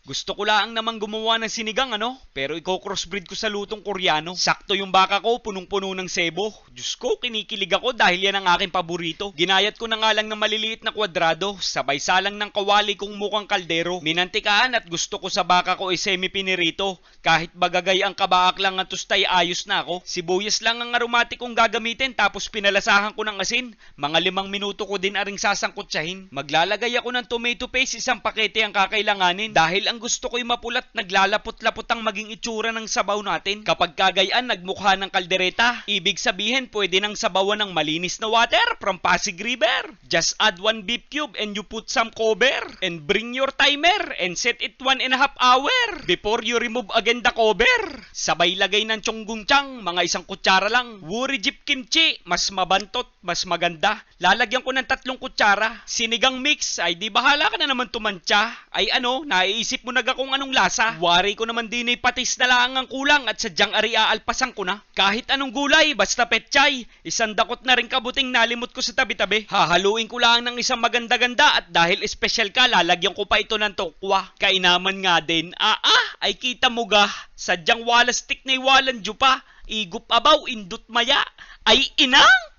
Gusto ko lang namang gumawa ng sinigang pero i-crossbreed ko sa lutong Koreano. Sakto yung baka ko, punong-puno ng sebo. Diyos ko, kinikilig ako dahil yan ang aking paborito. Ginayat ko na nga lang ng maliliit na kwadrado, sabay salang ng kawali kong mukhang kaldero. Minantikaan at gusto ko sa baka ko ay semi-pinirito. Kahit bagagay ang kabaak lang ang tustay, ayos na ako. Sibuyas lang ang aromatic kong gagamitin tapos pinalasahan ko ng asin. Mga 5 minuto ko din aring sasangkutsahin. Maglalagay ako ng tomato paste, isang pakete ang kakailanganin. Dahil ang gusto ko'y mapulat, naglalapot-lapot ang maging itsura ng sabaw natin. Kapag kagayaan nagmukha ng kaldereta, ibig sabihin pwede nang sabawan ng malinis na water from Pasig River. Just add 1 beef cube and you put some cover. And bring your timer and set it 1.5 hour before you remove again the cover. Sabay lagay ng chonggunchang, mga 1 kutsara lang. Wuri jeep kimchi, mas mabantot, mas maganda. Lalagyan ko ng 3 kutsara. Sinigang mix, ay di bahala ka na naman tumantya. Ay naiisip mo na kung anong lasa. Wari ko naman din ay patis na lang ang kulang at sadyang ari aalpasan ko na. Kahit anong gulay, basta petchay. 1 dakot na rin kabuting nalimot ko sa tabi-tabi. Hahaluin ko lang ng isang maganda-ganda at dahil espesyal ka, lalagyan ko pa ito ng tokwa. Kainaman nga din. Ay kita mo ga. Sadyang walastik na iwalan dyo pa. Igup abaw, indut maya. Ay inang!